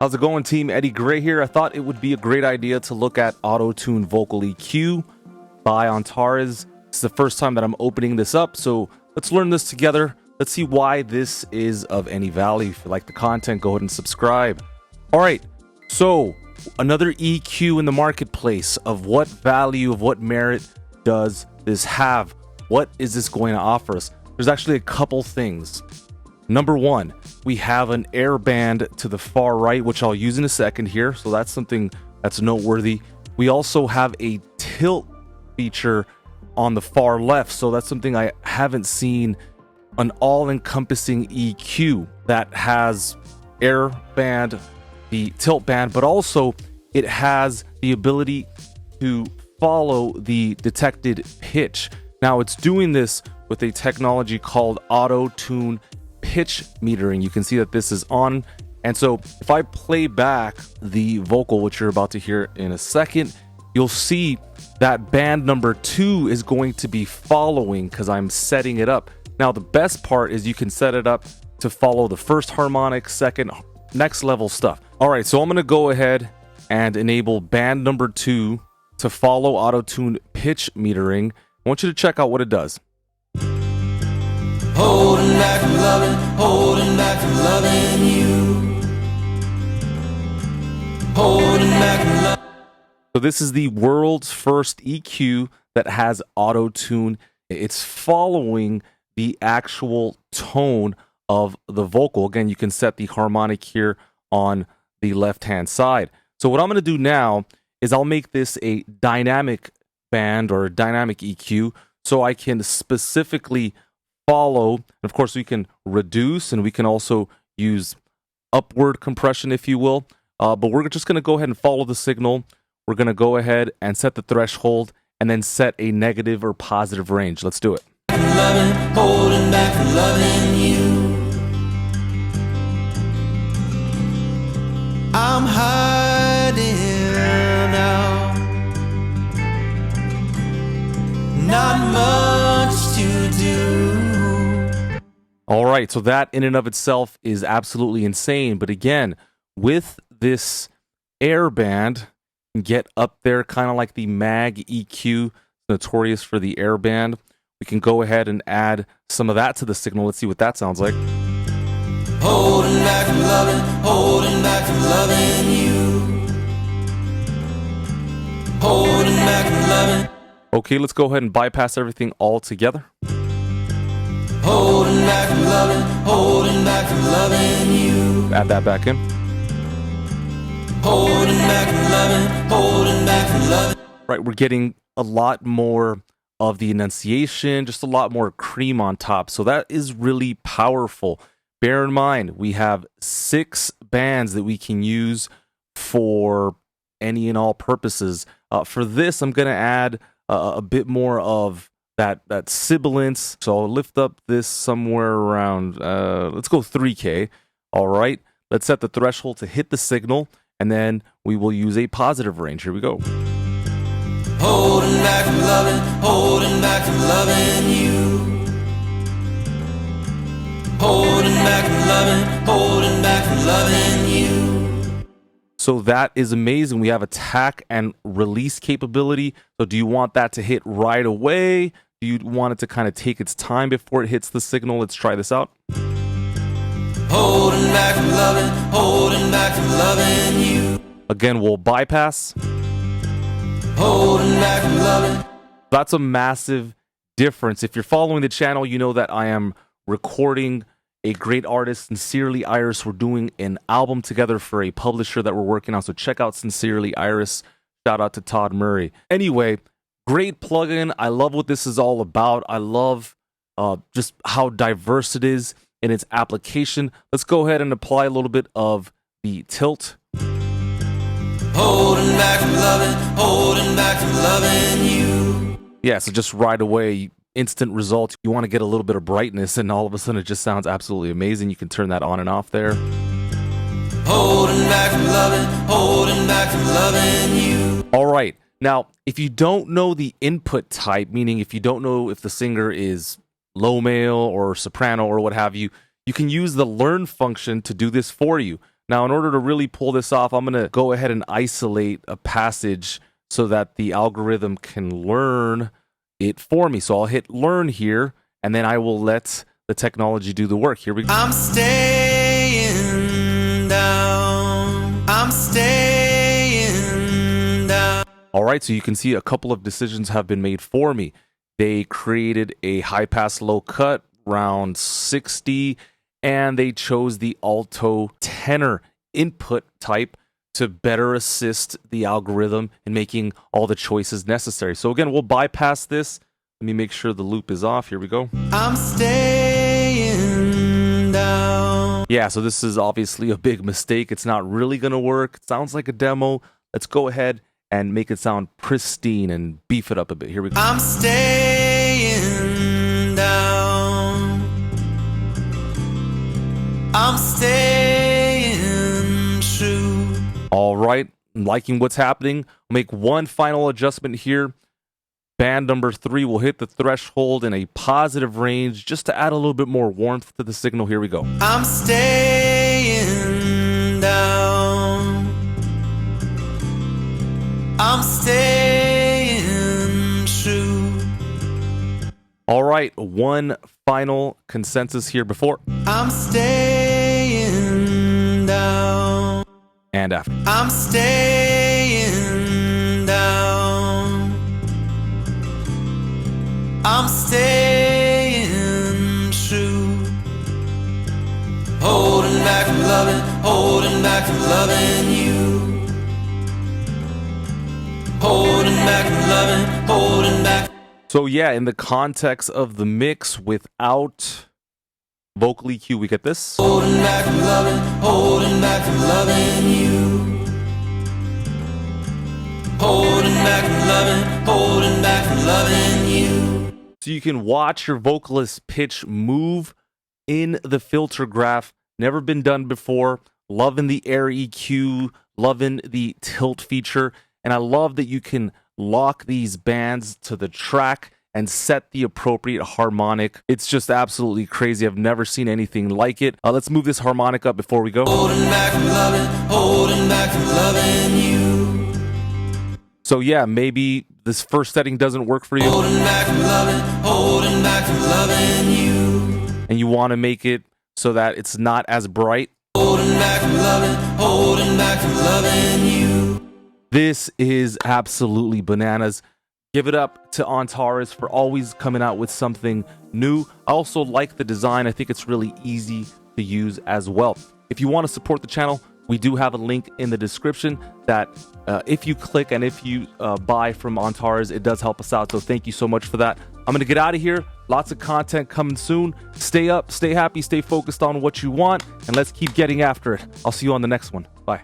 How's it going, team? Eddie Gray here. I thought it would be a great idea to look at Auto-Tune Vocal EQ by Antares. This is the first time that I'm opening this up, so let's learn this together. Let's see why this is of any value. If you like the content, go ahead and subscribe. All right, so another EQ in the marketplace. Of what value, of what merit does this have? What is this going to offer us? There's actually a couple things. Number one, we have an air band to the far right, which I'll use in a second here. So that's something that's noteworthy. We also have a tilt feature on the far left. So that's something I haven't seen, an all-encompassing EQ that has air band, the tilt band, but also it has the ability to follow the detected pitch. Now it's doing this with a technology called Auto-Tune pitch metering. You can see that this is on, and so if I play back the vocal, which you're about to hear in a second, you'll see that band number 2 is going to be following because I'm setting it up. Now the best part is you can set it up to follow the first harmonic, second, next level stuff. All right, so I'm going to go ahead and enable band number 2 to follow Auto-Tune pitch metering. I want you to check out what it does. Holding back from loving you. Holding back from loving. So this is the world's first EQ that has auto-tune. It's following the actual tone of the vocal. Again, you can set the harmonic here on the left-hand side. So what I'm going to do now is I'll make this a dynamic band or a dynamic EQ so I can specifically follow, and of course we can reduce, and we can also use upward compression, if you will, but we're just going to go ahead and follow the signal. We're going to go ahead and set the threshold and then set a negative or positive range. Let's do it. Holding back from loving you. I'm hiding now. Not much to do. All right, so that in and of itself is absolutely insane. But again, with this air band, get up there kind of like the mag EQ, notorious for the air band. We can go ahead and add some of that to the signal. Let's see what that sounds like. Holding back from loving you. Holding back from loving. Okay, let's go ahead and bypass everything all together. Holding back from loving you. Add that back in. Holding back from loving. Right, we're getting a lot more of the enunciation, just a lot more cream on top. So that is really powerful. Bear in mind, we have 6 bands that we can use for any and all purposes. For this, I'm going to add a bit more of that sibilance. So I'll lift up this somewhere around, let's go 3K. All right, let's set the threshold to hit the signal, and then we will use a positive range. Here we go. Holding back from loving you. Holding back from loving you. So that is amazing. We have attack and release capability. So do you want that to hit right away? Do you want it to kind of take its time before it hits the signal? Let's try this out. Holding back from loving you. Again, we'll bypass. Holding back from loving. That's a massive difference. If you're following the channel, you know that I am recording a great artist, Sincerely Iris. We're doing an album together for a publisher that we're working on. So check out Sincerely Iris. Shout out to Todd Murray. Anyway, great plugin. I love what this is all about. I love just how diverse it is in its application. Let's go ahead and apply a little bit of the tilt. Holding back from loving you. Yeah, so just right away, instant results. You want to get a little bit of brightness, and all of a sudden it just sounds absolutely amazing. You can turn that on and off there. Holding back from loving you. All right, now if you don't know the input type, meaning if you don't know if the singer is low male or soprano or what have you, you can use the learn function to do this for you. Now, in order to really pull this off, I'm going to go ahead and isolate a passage so that the algorithm can learn it for me. So I'll hit learn here, and then I will let the technology do the work. Here we go. I'm staying down. I'm staying down. All right, so you can see a couple of decisions have been made for me. They created a high pass, low cut, round 60, and they chose the alto tenor input type to better assist the algorithm in making all the choices necessary. So again, we'll bypass this. Let me make sure the loop is off. Here we go. I'm staying down. Yeah, so this is obviously a big mistake. It's not really going to work. It sounds like a demo. Let's go ahead and make it sound pristine and beef it up a bit. Here we go. I'm staying down. I'm staying true. All right, I'm liking what's happening. I'll make one final adjustment here. Band number 3 will hit the threshold in a positive range just to add a little bit more warmth to the signal. Here we go. I'm staying down. I'm staying true. All right, one final consensus here before I'm staying down. and after. I'm staying down. I'm staying true. Holding back from loving you. Holding back from holding back. So yeah, in the context of the mix without vocal EQ, we get this. Holding back from loving you. Holding back from loving you. So you can watch your vocalist pitch move in the filter graph. Never been done before. Loving the air EQ, loving the tilt feature. And I love that you can lock these bands to the track and set the appropriate harmonic. It's just absolutely crazy. I've never seen anything like it. Let's move this harmonic up before we go. Holding back from loving you. So yeah, maybe this first setting doesn't work for you. Holding back from loving you. And you want to make it so that it's not as bright. Holding back from loving you. This is absolutely bananas. Give it up to Antares for always coming out with something new. I also like the design. I think it's really easy to use as well. If you want to support the channel, we do have a link in the description that if you click and if you buy from Antares, it does help us out. So thank you so much for that. I'm going to get out of here. Lots of content coming soon. Stay up, stay happy, stay focused on what you want, and let's keep getting after it. I'll see you on the next one. Bye.